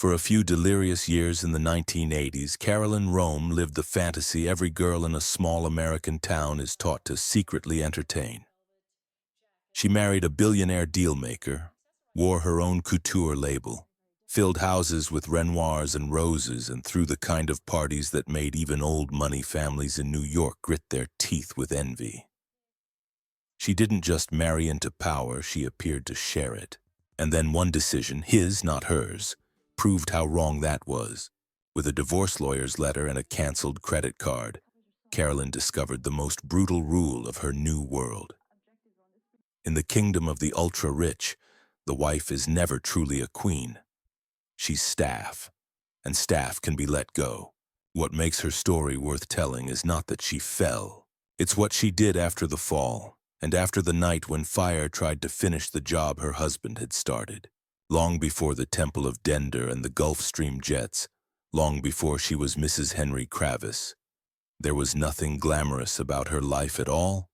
For a few delirious years in the 1980s, Carolyne Roehm lived the fantasy every girl in a small American town is taught to secretly entertain. She married a billionaire dealmaker, wore her own couture label, filled houses with Renoirs and roses, and threw the kind of parties that made even old money families in New York grit their teeth with envy. She didn't just marry into power, she appeared to share it. And then one decision, his, not hers, proved how wrong that was. With a divorce lawyer's letter and a canceled credit card, Carolyne discovered the most brutal rule of her new world. In the kingdom of the ultra-rich, the wife is never truly a queen. She's staff, and staff can be let go. What makes her story worth telling is not that she fell. It's what she did after the fall, and after the night when fire tried to finish the job her husband had started. Long before the Temple of Dender and the Gulf Stream jets, long before she was Mrs. Henry Kravis, there was nothing glamorous about her life at all.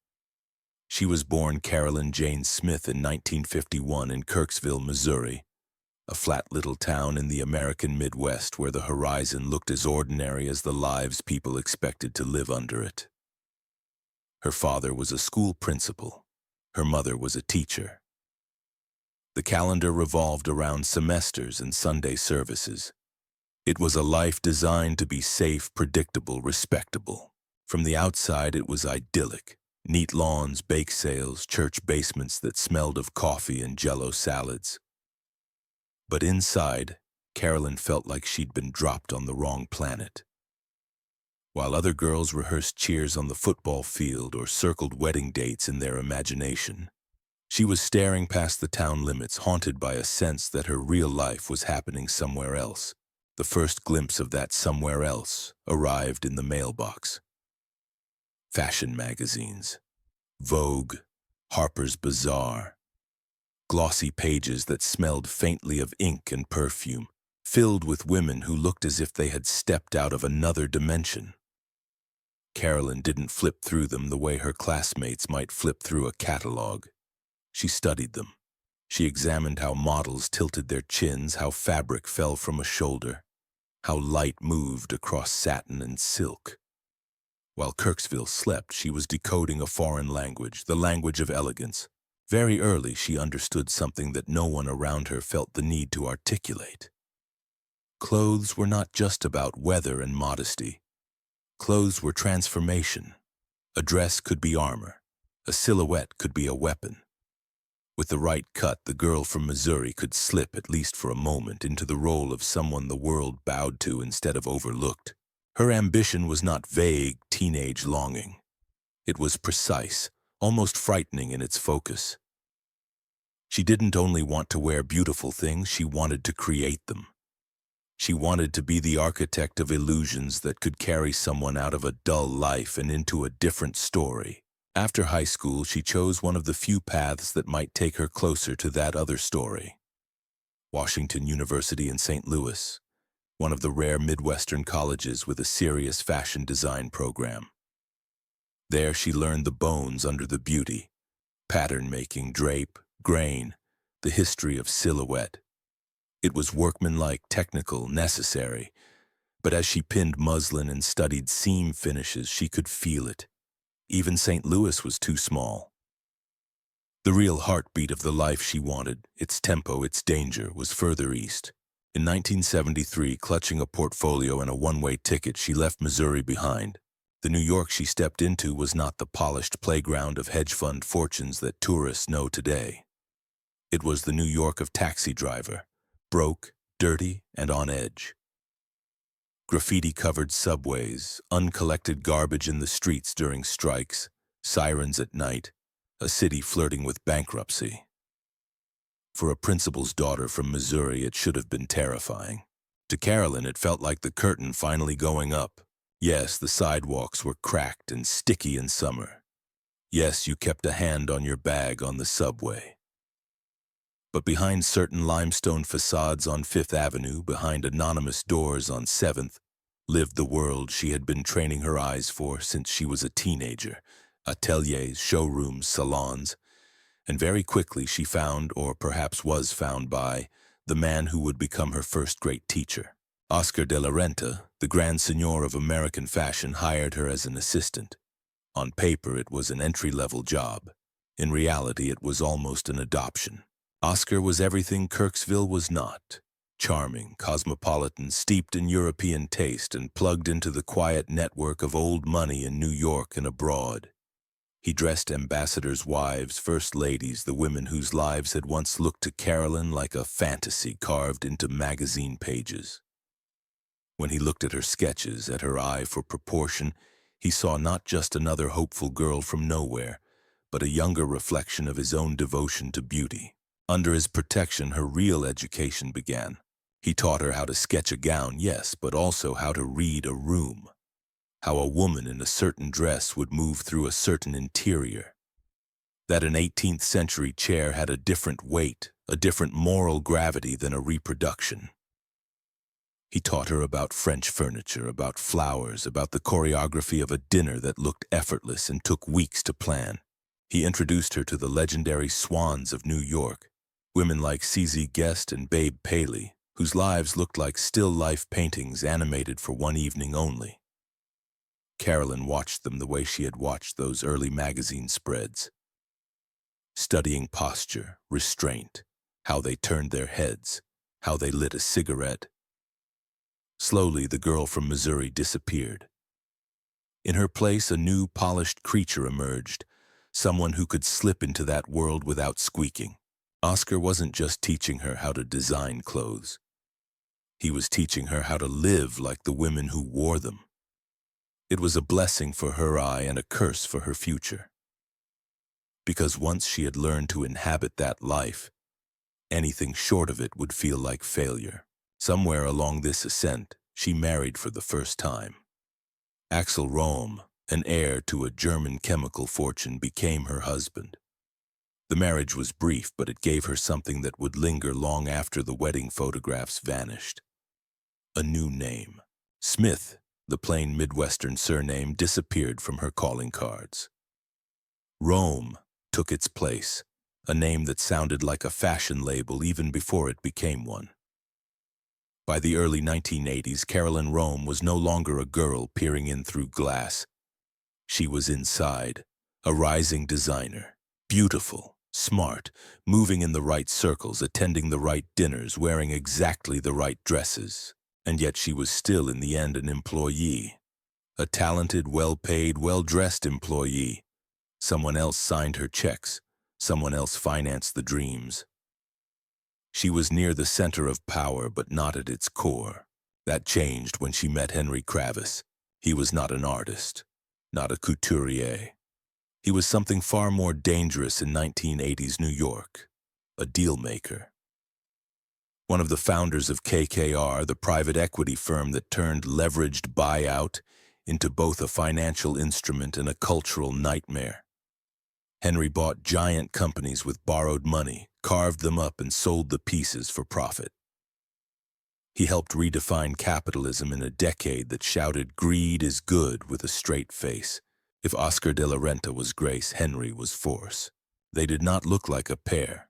She was born Caroline Jane Smith in 1951 in Kirksville, Missouri, a flat little town in the American Midwest where the horizon looked as ordinary as the lives people expected to live under it. Her father was a school principal. Her mother was a teacher. The calendar revolved around semesters and Sunday services. It was a life designed to be safe, predictable, respectable. From the outside, it was idyllic. Neat lawns, bake sales, church basements that smelled of coffee and Jell-O salads. But inside, Carolyne felt like she'd been dropped on the wrong planet. While other girls rehearsed cheers on the football field or circled wedding dates in their imagination, she was staring past the town limits, haunted by a sense that her real life was happening somewhere else. The first glimpse of that somewhere else arrived in the mailbox. Fashion magazines, Vogue, Harper's Bazaar, glossy pages that smelled faintly of ink and perfume, filled with women who looked as if they had stepped out of another dimension. Carolyne didn't flip through them the way her classmates might flip through a catalog. She studied them. She examined how models tilted their chins, how fabric fell from a shoulder, how light moved across satin and silk. While Kirksville slept, she was decoding a foreign language, the language of elegance. Very early, she understood something that no one around her felt the need to articulate. Clothes were not just about weather and modesty. Clothes were transformation. A dress could be armor. A silhouette could be a weapon. With the right cut, the girl from Missouri could slip, at least for a moment, into the role of someone the world bowed to instead of overlooked. Her ambition was not vague, teenage longing. It was precise, almost frightening in its focus. She didn't only want to wear beautiful things, she wanted to create them. She wanted to be the architect of illusions that could carry someone out of a dull life and into a different story. After high school, she chose one of the few paths that might take her closer to that other story. Washington University in St. Louis, one of the rare Midwestern colleges with a serious fashion design program. There she learned the bones under the beauty, pattern making, drape, grain, the history of silhouette. It was workmanlike, technical, necessary, but as she pinned muslin and studied seam finishes, she could feel it. Even St. Louis was too small. The real heartbeat of the life she wanted, its tempo, its danger, was further east. In 1973, clutching a portfolio and a one-way ticket, she left Missouri behind. The New York she stepped into was not the polished playground of hedge fund fortunes that tourists know today. It was the New York of taxi driver, broke, dirty, and on edge. Graffiti-covered subways, uncollected garbage in the streets during strikes, sirens at night, a city flirting with bankruptcy. For a principal's daughter from Missouri, it should have been terrifying. To Carolyne, it felt like the curtain finally going up. Yes, the sidewalks were cracked and sticky in summer. Yes, you kept a hand on your bag on the subway. But behind certain limestone facades on Fifth Avenue, behind anonymous doors on 7th, lived the world she had been training her eyes for since she was a teenager. Ateliers, showrooms, salons, and very quickly she found, or perhaps was found by, the man who would become her first great teacher. Oscar de la Renta, the Grand Seignior of American fashion, hired her as an assistant. On paper, it was an entry-level job. In reality, it was almost an adoption. Oscar was everything Kirksville was not. Charming, cosmopolitan, steeped in European taste, and plugged into the quiet network of old money in New York and abroad. He dressed ambassadors' wives, first ladies, the women whose lives had once looked to Carolyne like a fantasy carved into magazine pages. When he looked at her sketches, at her eye for proportion, he saw not just another hopeful girl from nowhere, but a younger reflection of his own devotion to beauty. Under his protection, her real education began. He taught her how to sketch a gown, yes, but also how to read a room. How a woman in a certain dress would move through a certain interior. That an 18th century chair had a different weight, a different moral gravity than a reproduction. He taught her about French furniture, about flowers, about the choreography of a dinner that looked effortless and took weeks to plan. He introduced her to the legendary SWANs of New York, women like CZ Guest and Babe Paley, whose lives looked like still-life paintings animated for one evening only. Carolyne watched them the way she had watched those early magazine spreads, studying posture, restraint, how they turned their heads, how they lit a cigarette. Slowly, the girl from Missouri disappeared. In her place, a new, polished creature emerged, someone who could slip into that world without squeaking. Oscar wasn't just teaching her how to design clothes. He was teaching her how to live like the women who wore them. It was a blessing for her eye and a curse for her future. Because once she had learned to inhabit that life, anything short of it would feel like failure. Somewhere along this ascent, she married for the first time. Axel Roehm, an heir to a German chemical fortune, became her husband. The marriage was brief, but it gave her something that would linger long after the wedding photographs vanished. A new name. Smith, the plain Midwestern surname, disappeared from her calling cards. Roehm took its place, a name that sounded like a fashion label even before it became one. By the early 1980s, Carolyne Roehm was no longer a girl peering in through glass. She was inside, a rising designer, beautiful, smart, moving in the right circles, attending the right dinners, wearing exactly the right dresses. And yet she was still in the end an employee, a talented, well-paid, well-dressed employee. Someone else signed her checks, someone else financed the dreams. She was near the center of power, but not at its core. That changed when she met Henry Kravis. He was not an artist, not a couturier. He was something far more dangerous in 1980s New York, a deal-maker. One of the founders of KKR, the private equity firm that turned leveraged buyout into both a financial instrument and a cultural nightmare. Henry bought giant companies with borrowed money, carved them up, and sold the pieces for profit. He helped redefine capitalism in a decade that shouted greed is good with a straight face. If Oscar de la Renta was grace, Henry was force. They did not look like a pair.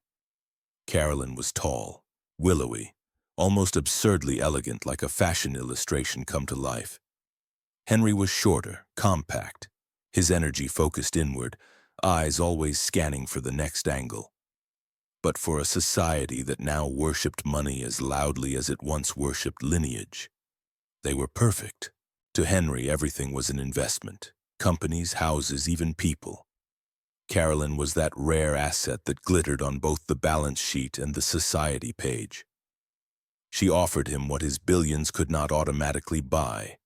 Carolyne was tall, willowy, almost absurdly elegant, like a fashion illustration come to life. Henry was shorter, compact, his energy focused inward, eyes always scanning for the next angle. But for a society that now worshipped money as loudly as it once worshipped lineage, they were perfect. To Henry, everything was an investment. Companies, houses, even people. Carolyne was that rare asset that glittered on both the balance sheet and the society page. She offered him what his billions could not automatically buy: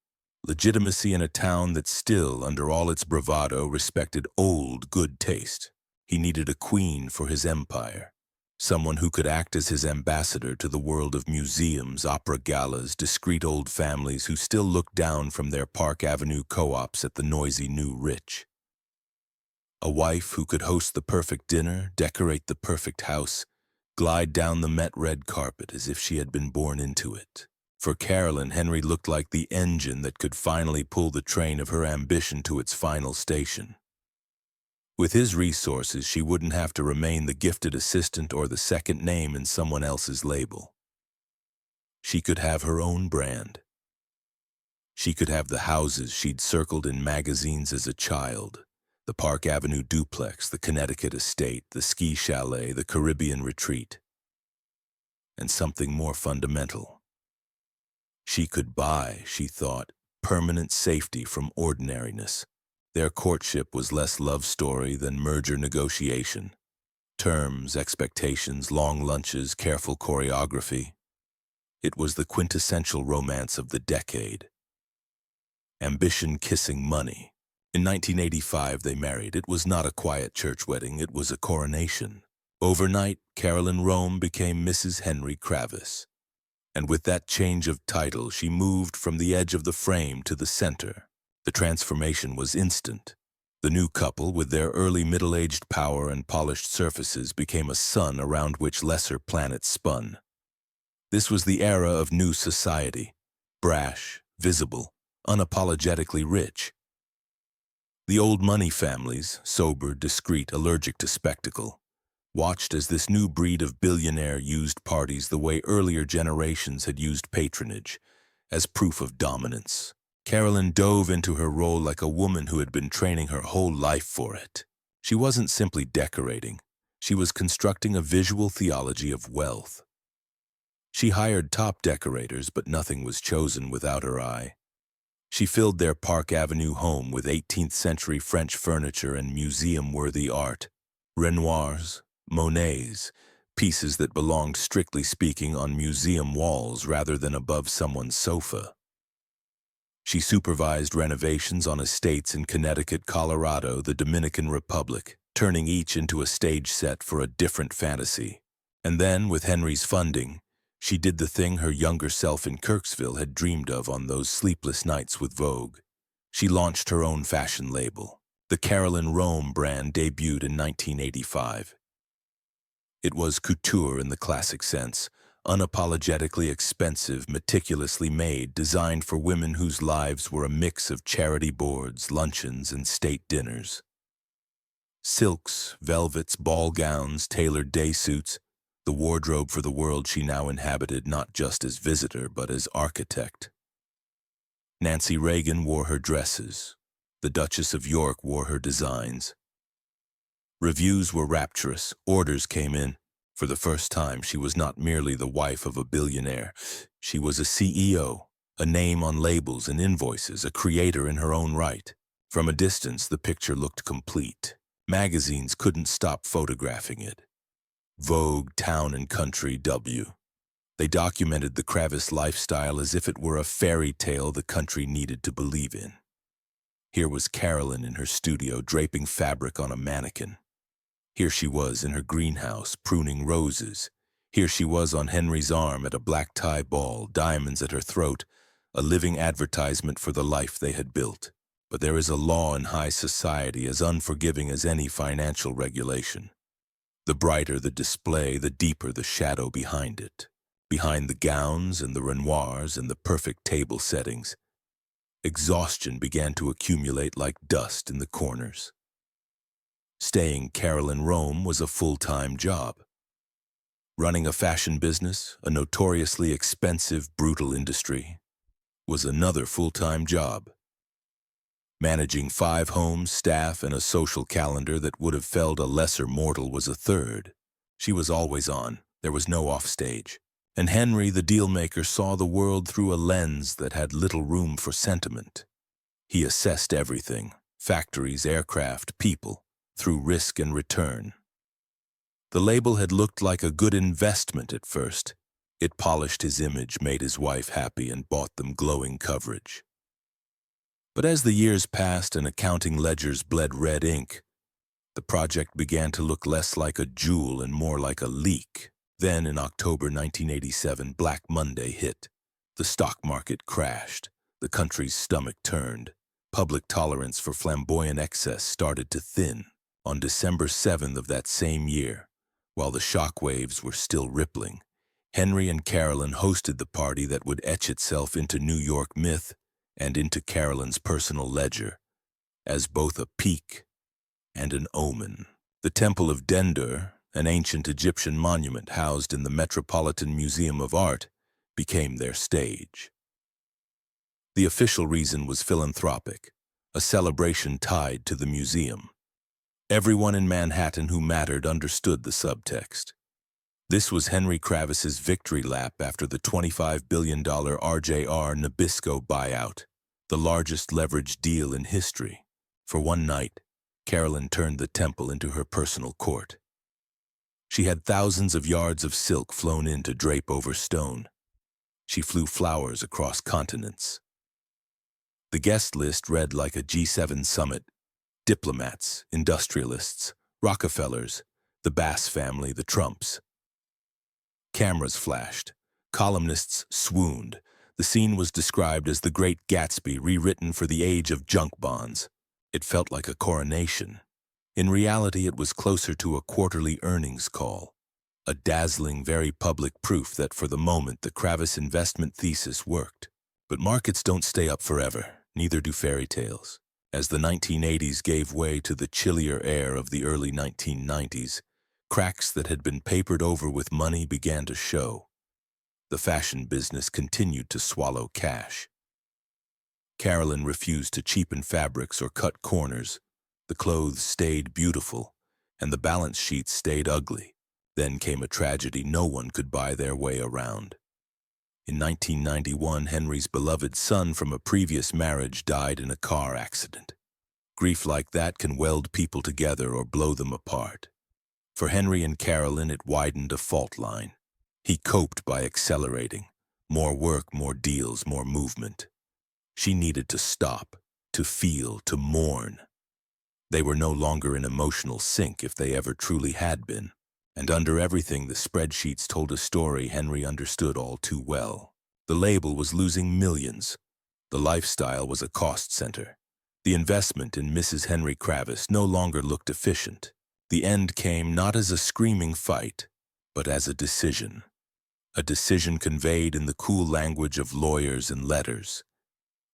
legitimacy in a town that still, under all its bravado, respected old, good taste. He needed a queen for his empire, someone who could act as his ambassador to the world of museums, opera galas, discreet old families who still looked down from their Park Avenue co-ops at the noisy new rich. A wife who could host the perfect dinner, decorate the perfect house, glide down the Met red carpet as if she had been born into it. For Carolyne, Henry looked like the engine that could finally pull the train of her ambition to its final station. With his resources, she wouldn't have to remain the gifted assistant or the second name in someone else's label. She could have her own brand. She could have the houses she'd circled in magazines as a child, the Park Avenue duplex, the Connecticut estate, the ski chalet, the Caribbean retreat. And something more fundamental. She could buy, she thought, permanent safety from ordinariness. Their courtship was less love story than merger negotiation. Terms, expectations, long lunches, careful choreography. It was the quintessential romance of the decade. Ambition kissing money. In 1985, they married. It was not a quiet church wedding, it was a coronation. Overnight, Carolyne Roehm became Mrs. Henry Kravis. And with that change of title, she moved from the edge of the frame to the center. The transformation was instant. The new couple, with their early middle-aged power and polished surfaces, became a sun around which lesser planets spun. This was the era of new society, brash, visible, unapologetically rich. The old money families, sober, discreet, allergic to spectacle, watched as this new breed of billionaire used parties the way earlier generations had used patronage, as proof of dominance. Carolyne dove into her role like a woman who had been training her whole life for it. She wasn't simply decorating. She was constructing a visual theology of wealth. She hired top decorators, but nothing was chosen without her eye. She filled their Park Avenue home with 18th century French furniture and museum-worthy art. Renoirs, Monets, pieces that belonged, strictly speaking, on museum walls rather than above someone's sofa. She supervised renovations on estates in Connecticut, Colorado, the Dominican Republic, turning each into a stage set for a different fantasy. And then, with Henry's funding, she did the thing her younger self in Kirksville had dreamed of on those sleepless nights with Vogue. She launched her own fashion label. The Carolyne Roehm brand debuted in 1985. It was couture in the classic sense, unapologetically expensive, meticulously made, designed for women whose lives were a mix of charity boards, luncheons, and state dinners. Silks, velvets, ball gowns, tailored day suits, the wardrobe for the world she now inhabited not just as visitor but as architect. Nancy Reagan wore her dresses. The Duchess of York wore her designs. Reviews were rapturous. Orders came in. For the first time, she was not merely the wife of a billionaire. She was a CEO, a name on labels and invoices, a creator in her own right. From a distance, the picture looked complete. Magazines couldn't stop photographing it. Vogue, Town and Country, W. They documented the Kravis lifestyle as if it were a fairy tale the country needed to believe in. Here was Carolyne in her studio draping fabric on a mannequin. Here she was in her greenhouse pruning roses. Here she was on Henry's arm at a black tie ball, diamonds at her throat, a living advertisement for the life they had built. But there is a law in high society as unforgiving as any financial regulation. The brighter the display, the deeper the shadow behind it. Behind the gowns and the Renoirs and the perfect table settings, exhaustion began to accumulate like dust in the corners. Staying Carolyne Roehm was a full-time job. Running a fashion business, a notoriously expensive, brutal industry, was another full-time job. Managing 5 homes, staff, and a social calendar that would have felled a lesser mortal was a third. She was always on. There was no offstage. And Henry, the dealmaker, saw the world through a lens that had little room for sentiment. He assessed everything, factories, aircraft, people, through risk and return. The label had looked like a good investment at first. It polished his image, made his wife happy, and bought them glowing coverage. But as the years passed and accounting ledgers bled red ink, the project began to look less like a jewel and more like a leak. Then, in October 1987, Black Monday hit. The stock market crashed. The country's stomach turned. Public tolerance for flamboyant excess started to thin. On December 7th of that same year, while the shockwaves were still rippling, Henry and Carolyne hosted the party that would etch itself into New York myth and into Carolyne's personal ledger as both a peak and an omen. The Temple of Dendur, an ancient Egyptian monument housed in the Metropolitan Museum of Art, became their stage. The official reason was philanthropic, a celebration tied to the museum. Everyone in Manhattan who mattered understood the subtext. This was Henry Kravis's victory lap after the $25 billion RJR Nabisco buyout, the largest leveraged deal in history. For one night, Carolyne turned the temple into her personal court. She had thousands of yards of silk flown in to drape over stone. She flew flowers across continents. The guest list read like a G7 summit: diplomats, industrialists, Rockefellers, the Bass family, the Trumps. Cameras flashed. Columnists swooned. The scene was described as the Great Gatsby rewritten for the age of junk bonds. It felt like a coronation. In reality, it was closer to a quarterly earnings call, a dazzling, very public proof that for the moment the Kravis investment thesis worked. But markets don't stay up forever, neither do fairy tales. As the 1980s gave way to the chillier air of the early 1990s, cracks that had been papered over with money began to show. The fashion business continued to swallow cash. Carolyne refused to cheapen fabrics or cut corners. The clothes stayed beautiful, and the balance sheets stayed ugly. Then came a tragedy no one could buy their way around. In 1991, Henry's beloved son from a previous marriage died in a car accident. Grief like that can weld people together or blow them apart. For Henry and Carolyne, it widened a fault line. He coped by accelerating. More work, more deals, more movement. She needed to stop, to feel, to mourn. They were no longer in emotional sync if they ever truly had been. And under everything, the spreadsheets told a story Henry understood all too well. The label was losing millions. The lifestyle was a cost center. The investment in Mrs. Henry Kravis no longer looked efficient. The end came not as a screaming fight, but as a decision. A decision conveyed in the cool language of lawyers and letters.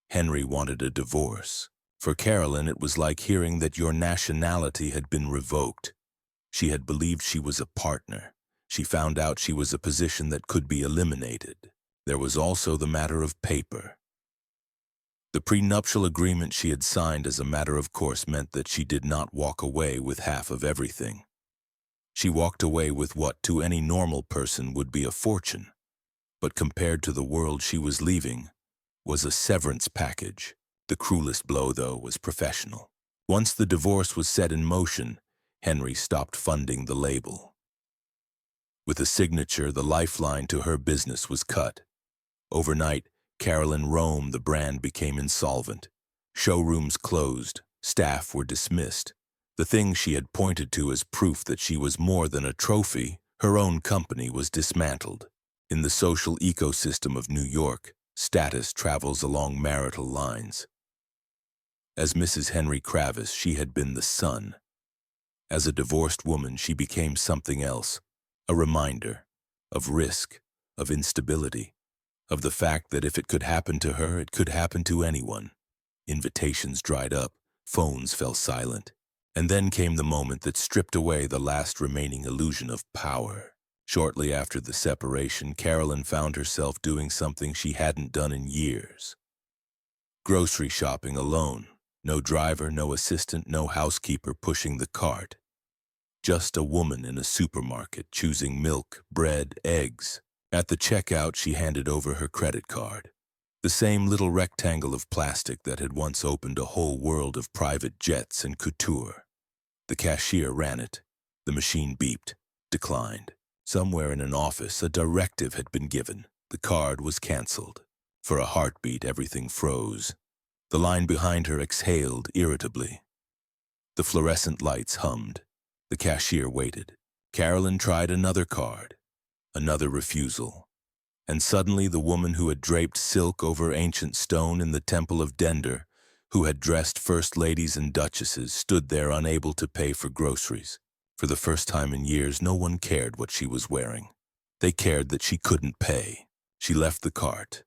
Henry wanted a divorce. For Carolyne, it was like hearing that your nationality had been revoked. She had believed she was a partner. She found out she was a position that could be eliminated. There was also the matter of paper. The prenuptial agreement she had signed as a matter of course meant that she did not walk away with half of everything. She walked away with what to any normal person would be a fortune, but compared to the world she was leaving, was a severance package. The cruelest blow, though, was professional. Once the divorce was set in motion, Henry stopped funding the label. With a signature, the lifeline to her business was cut. Overnight, Carolyne Roehm, the brand, became insolvent. Showrooms closed, staff were dismissed. The thing she had pointed to as proof that she was more than a trophy, her own company, was dismantled. In the social ecosystem of New York, status travels along marital lines. As Mrs. Henry Kravis, she had been the sun. As a divorced woman, she became something else, a reminder of risk, of instability, of the fact that if it could happen to her, it could happen to anyone. Invitations dried up, phones fell silent, and then came the moment that stripped away the last remaining illusion of power. Shortly after the separation, Carolyne found herself doing something she hadn't done in years. Grocery shopping alone. No driver, no assistant, no housekeeper pushing the cart. Just a woman in a supermarket choosing milk, bread, eggs. At the checkout, she handed over her credit card. The same little rectangle of plastic that had once opened a whole world of private jets and couture. The cashier ran it. The machine beeped, declined. Somewhere in an office, a directive had been given. The card was canceled. For a heartbeat, everything froze. The line behind her exhaled irritably. The fluorescent lights hummed. The cashier waited. Carolyne tried another card. Another refusal. And suddenly the woman who had draped silk over ancient stone in the Temple of Dender, who had dressed first ladies and duchesses, stood there unable to pay for groceries. For the first time in years, no one cared what she was wearing. They cared that she couldn't pay. She left the cart.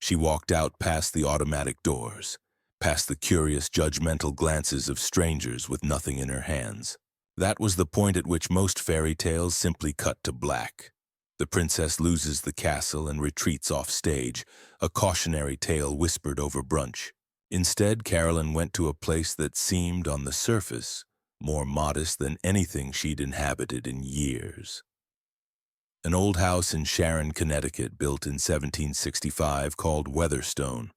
She walked out past the automatic doors, past the curious, judgmental glances of strangers with nothing in her hands. That was the point at which most fairy tales simply cut to black. The princess loses the castle and retreats off stage, a cautionary tale whispered over brunch. Instead, Carolyne went to a place that seemed, on the surface, more modest than anything she'd inhabited in years. An old house in Sharon, Connecticut, built in 1765, called Weatherstone.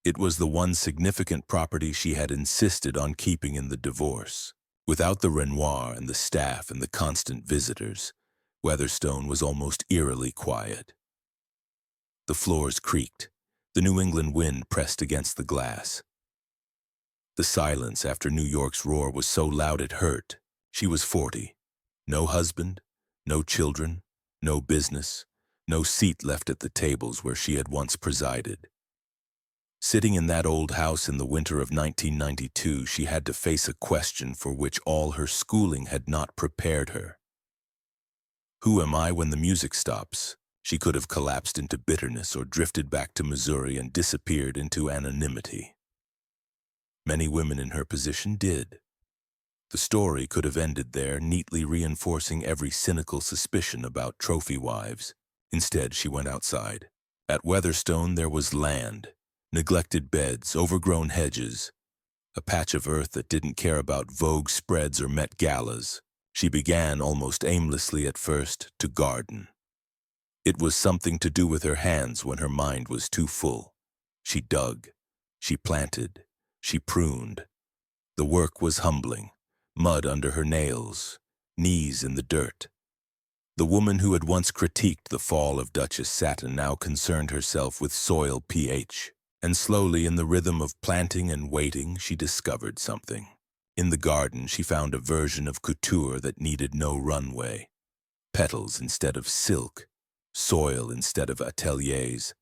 It was the one significant property she had insisted on keeping in the divorce. Without the Renoir and the staff and the constant visitors, Weatherstone was almost eerily quiet. The floors creaked. The New England wind pressed against the glass. The silence after New York's roar was so loud it hurt. She was 40. No husband, no children, no business, no seat left at the tables where she had once presided. Sitting in that old house in the winter of 1992, she had to face a question for which all her schooling had not prepared her. Who am I when the music stops? She could have collapsed into bitterness or drifted back to Missouri and disappeared into anonymity. Many women in her position did. The story could have ended there, neatly reinforcing every cynical suspicion about trophy wives. Instead, she went outside. At Weatherstone, there was land, neglected beds, overgrown hedges, a patch of earth that didn't care about Vogue spreads or Met galas. She began, almost aimlessly at first, to garden. It was something to do with her hands when her mind was too full. She dug, she planted, she pruned. The work was humbling. Mud under her nails, knees in the dirt. The woman who had once critiqued the fall of Duchess satin now concerned herself with soil pH, and slowly, in the rhythm of planting and waiting, she discovered something. In the garden, she found a version of couture that needed no runway. Petals instead of silk, soil instead of ateliers.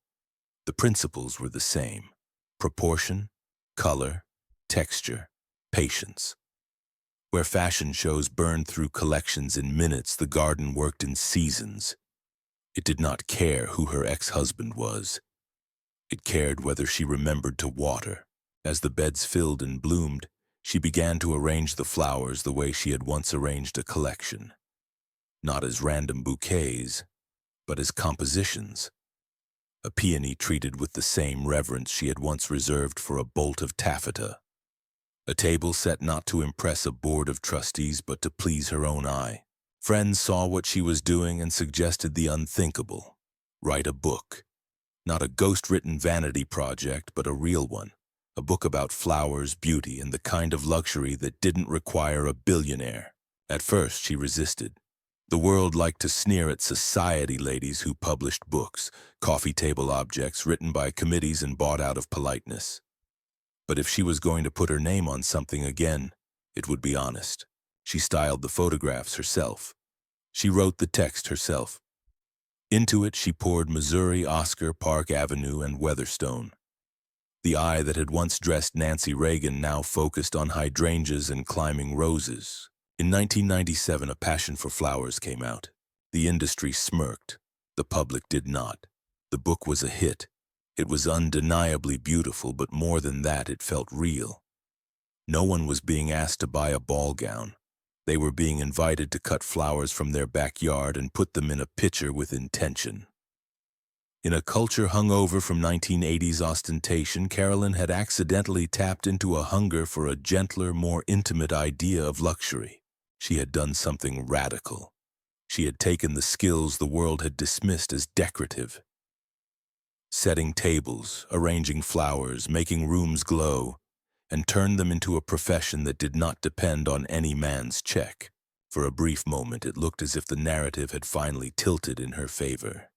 The principles were the same: proportion, color, texture, patience. Where fashion shows burned through collections in minutes, the garden worked in seasons. It did not care who her ex-husband was. It cared whether she remembered to water. As the beds filled and bloomed, she began to arrange the flowers the way she had once arranged a collection. Not as random bouquets, but as compositions. A peony treated with the same reverence she had once reserved for a bolt of taffeta. A table set not to impress a board of trustees but to please her own eye. Friends saw what she was doing and suggested the unthinkable. Write a book. Not a ghost-written vanity project, but a real one. A book about flowers, beauty, and the kind of luxury that didn't require a billionaire. At first, she resisted. The world liked to sneer at society ladies who published books, coffee table objects written by committees and bought out of politeness. But if she was going to put her name on something again, it would be honest. She styled the photographs herself. She wrote the text herself. Into it she poured Missouri, Oscar, Park Avenue, and Weatherstone. The eye that had once dressed Nancy Reagan now focused on hydrangeas and climbing roses. In 1997, A Passion for Flowers came out. The industry smirked. The public did not. The book was a hit. It was undeniably beautiful, but more than that, it felt real. No one was being asked to buy a ball gown. They were being invited to cut flowers from their backyard and put them in a pitcher with intention. In a culture hungover from 1980s ostentation, Carolyne had accidentally tapped into a hunger for a gentler, more intimate idea of luxury. She had done something radical. She had taken the skills the world had dismissed as decorative. Setting tables, arranging flowers, making rooms glow, and turned them into a profession that did not depend on any man's check. For a brief moment, it looked as if the narrative had finally tilted in her favor.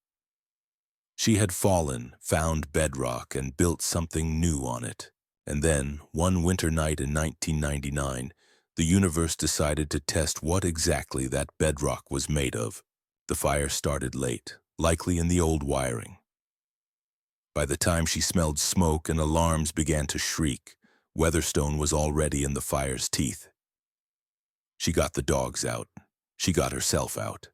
She had fallen, found bedrock, and built something new on it. And then, one winter night in 1999, the universe decided to test what exactly that bedrock was made of. The fire started late, likely in the old wiring. By the time she smelled smoke and alarms began to shriek, Weatherstone was already in the fire's teeth. She got the dogs out. She got herself out.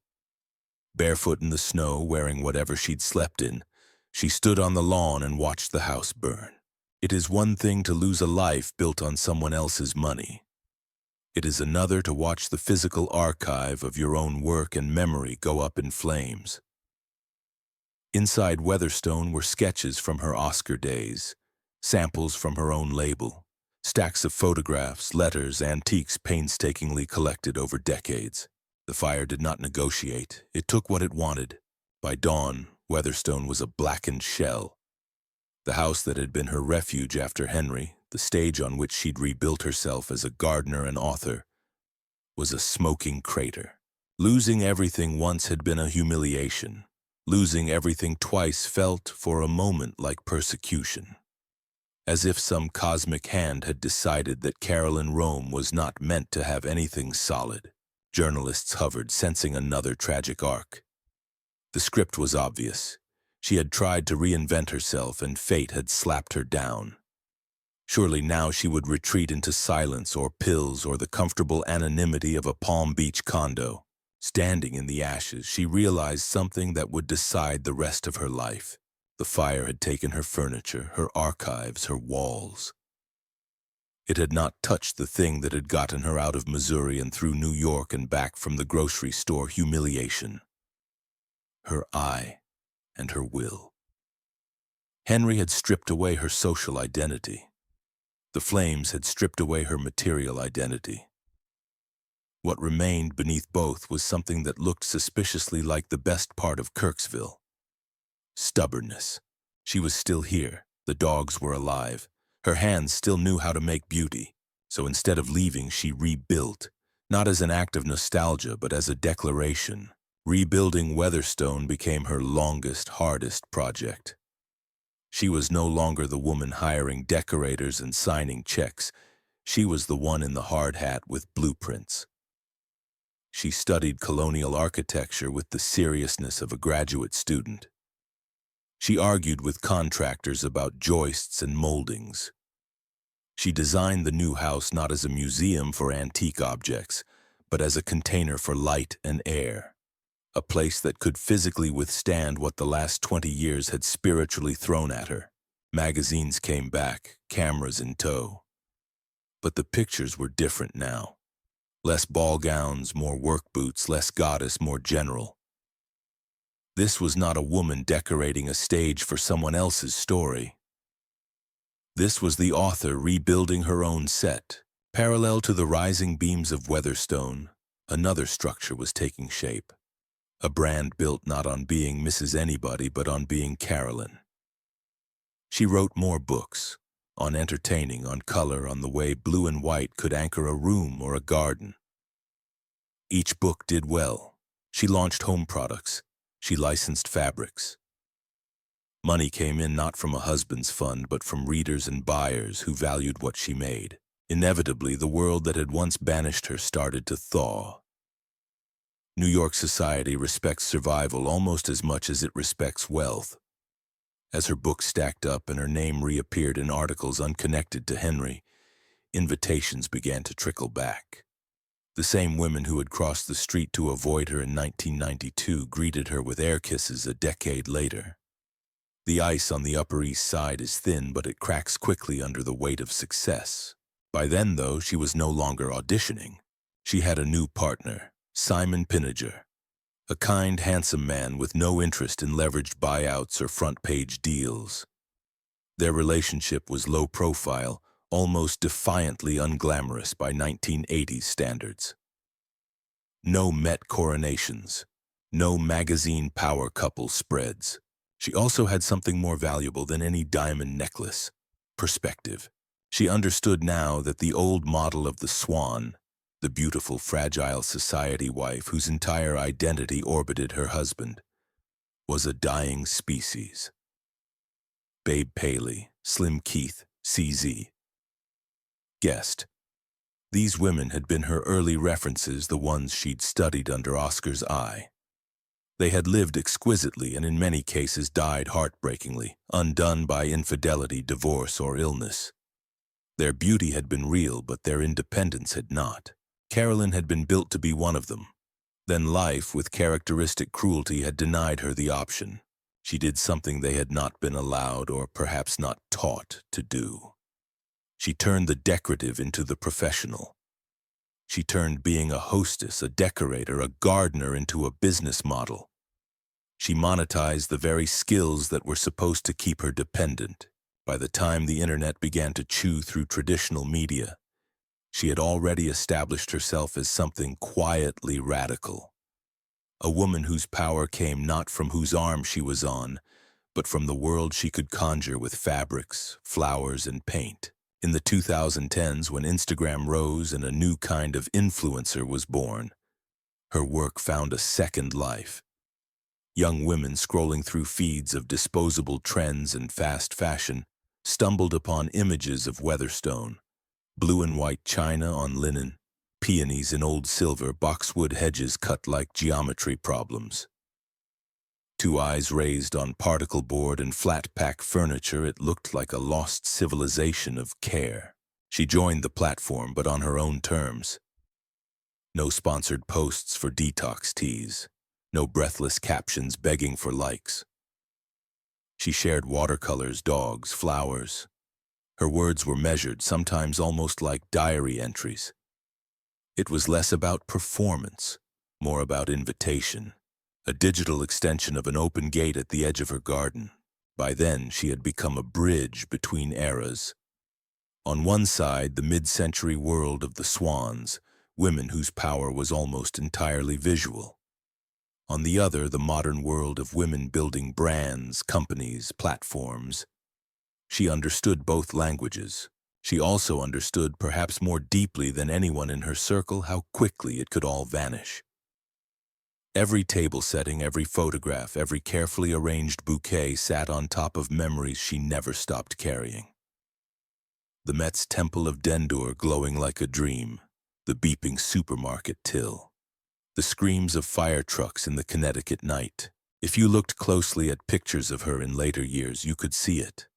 Barefoot in the snow, wearing whatever she'd slept in, she stood on the lawn and watched the house burn. It is one thing to lose a life built on someone else's money. It is another to watch the physical archive of your own work and memory go up in flames. Inside Weatherstone were sketches from her Oscar days, samples from her own label, stacks of photographs, letters, antiques painstakingly collected over decades. The fire did not negotiate. It took what it wanted. By dawn, Weatherstone was a blackened shell. The house that had been her refuge after Henry, the stage on which she'd rebuilt herself as a gardener and author, was a smoking crater. Losing everything once had been a humiliation. Losing everything twice felt, for a moment, like persecution. As if some cosmic hand had decided that Carolyne Roehm was not meant to have anything solid. Journalists hovered, sensing another tragic arc. The script was obvious. She had tried to reinvent herself, and fate had slapped her down. Surely now she would retreat into silence or pills or the comfortable anonymity of a Palm Beach condo. Standing in the ashes, she realized something that would decide the rest of her life. The fire had taken her furniture, her archives, her walls. It had not touched the thing that had gotten her out of Missouri and through New York and back from the grocery store: humiliation. Her eye and her will. Henry had stripped away her social identity. The flames had stripped away her material identity. What remained beneath both was something that looked suspiciously like the best part of Kirksville. Stubbornness. She was still here. The dogs were alive. Her hands still knew how to make beauty. So instead of leaving, she rebuilt, not as an act of nostalgia, but as a declaration. Rebuilding Weatherstone became her longest, hardest project. She was no longer the woman hiring decorators and signing checks. She was the one in the hard hat with blueprints. She studied colonial architecture with the seriousness of a graduate student. She argued with contractors about joists and moldings. She designed the new house not as a museum for antique objects, but as a container for light and air. A place that could physically withstand what the last 20 years had spiritually thrown at her. Magazines came back, cameras in tow. But the pictures were different now. Less ball gowns, more work boots, less goddess, more general. This was not a woman decorating a stage for someone else's story. This was the author rebuilding her own set. Parallel to the rising beams of Weatherstone, another structure was taking shape. A brand built not on being Mrs. Anybody, but on being Carolyne. She wrote more books, on entertaining, on color, on the way blue and white could anchor a room or a garden. Each book did well. She launched home products. She licensed fabrics. Money came in not from a husband's fund, but from readers and buyers who valued what she made. Inevitably, the world that had once banished her started to thaw. New York society respects survival almost as much as it respects wealth. As her books stacked up and her name reappeared in articles unconnected to Henry, invitations began to trickle back. The same women who had crossed the street to avoid her in 1992 greeted her with air kisses a decade later. The ice on the Upper East Side is thin, but it cracks quickly under the weight of success. By then, though, she was no longer auditioning. She had a new partner, Simon Pinniger. A kind, handsome man with no interest in leveraged buyouts or front-page deals. Their relationship was low profile, almost defiantly unglamorous by 1980s standards. No Met coronations, no magazine power couple spreads. She also had something more valuable than any diamond necklace: perspective. She understood now that the old model of the SWAN, the beautiful, fragile society wife whose entire identity orbited her husband, was a dying species. Babe Paley, Slim Keith, CZ. Guest. These women had been her early references, the ones she'd studied under Oscar's eye. They had lived exquisitely and in many cases died heartbreakingly, undone by infidelity, divorce, or illness. Their beauty had been real, but their independence had not. Carolyne had been built to be one of them. Then life, with characteristic cruelty, had denied her the option. She did something they had not been allowed, or perhaps not taught, to do. She turned the decorative into the professional. She turned being a hostess, a decorator, a gardener into a business model. She monetized the very skills that were supposed to keep her dependent. By the time the internet began to chew through traditional media, she had already established herself as something quietly radical. A woman whose power came not from whose arm she was on, but from the world she could conjure with fabrics, flowers, and paint. In the 2010s, when Instagram rose and a new kind of influencer was born, her work found a second life. Young women scrolling through feeds of disposable trends and fast fashion stumbled upon images of Weatherstone, blue and white china on linen, peonies in old silver, boxwood hedges cut like geometry problems. Two eyes raised on particle board and flat-pack furniture, it looked like a lost civilization of care. She joined the platform, but on her own terms. No sponsored posts for detox teas. No breathless captions begging for likes. She shared watercolors, dogs, flowers. Her words were measured, sometimes almost like diary entries. It was less about performance, more about invitation, a digital extension of an open gate at the edge of her garden. By then, she had become a bridge between eras. On one side, the mid-century world of the SWANs, women whose power was almost entirely visual. On the other, the modern world of women building brands, companies, platforms. She understood both languages. She also understood, perhaps more deeply than anyone in her circle, how quickly it could all vanish. Every table setting, every photograph, every carefully arranged bouquet sat on top of memories she never stopped carrying. The Met's Temple of Dendur glowing like a dream, the beeping supermarket till. The screams of fire trucks in the Connecticut night. If you looked closely at pictures of her in later years, you could see it.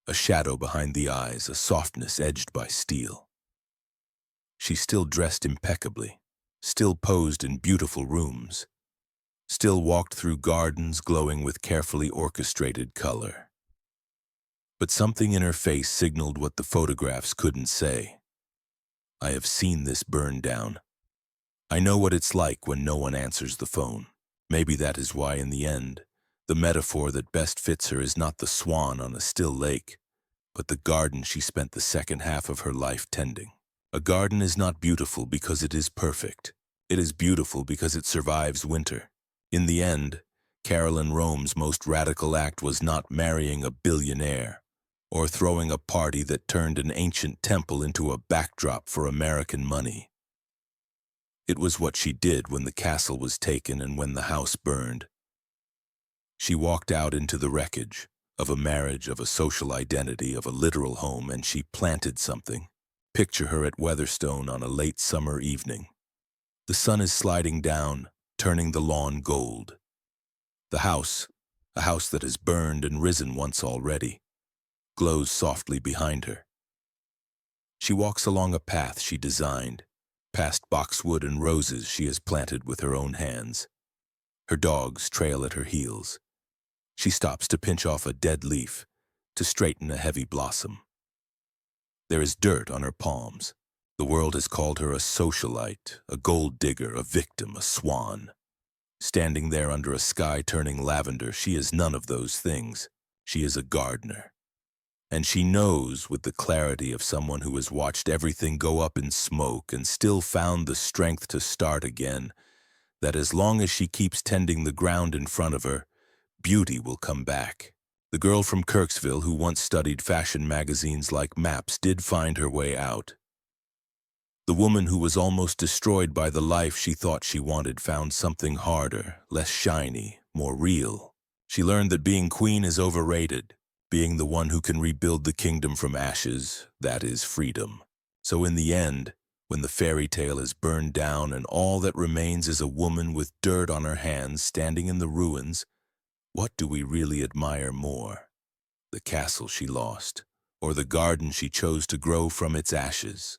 A shadow behind the eyes, a softness edged by steel. She still dressed impeccably, still posed in beautiful rooms, still walked through gardens glowing with carefully orchestrated color. But something in her face signaled what the photographs couldn't say. I have seen this burn down. I know what it's like when no one answers the phone. Maybe that is why, in the end, the metaphor that best fits her is not the swan on a still lake, but the garden she spent the second half of her life tending. A garden is not beautiful because it is perfect. It is beautiful because it survives winter. In the end, Carolyne Roehm's most radical act was not marrying a billionaire or throwing a party that turned an ancient temple into a backdrop for American money. It was what she did when the castle was taken and when the house burned. She walked out into the wreckage of a marriage, of a social identity, of a literal home, and she planted something. Picture her at Weatherstone on a late summer evening. The sun is sliding down, turning the lawn gold. The house, a house that has burned and risen once already, glows softly behind her. She walks along a path she designed, past boxwood and roses she has planted with her own hands. Her dogs trail at her heels. She stops to pinch off a dead leaf, to straighten a heavy blossom. There is dirt on her palms. The world has called her a socialite, a gold digger, a victim, a swan. Standing there under a sky turning lavender, she is none of those things. She is a gardener. And she knows, with the clarity of someone who has watched everything go up in smoke and still found the strength to start again, that as long as she keeps tending the ground in front of her, beauty will come back. The girl from Kirksville who once studied fashion magazines like Maps did find her way out. The woman who was almost destroyed by the life she thought she wanted found something harder, less shiny, more real. She learned that being queen is overrated. Being the one who can rebuild the kingdom from ashes, that is freedom. So in the end, when the fairy tale is burned down and all that remains is a woman with dirt on her hands standing in the ruins, what do we really admire more? The castle she lost, or the garden she chose to grow from its ashes?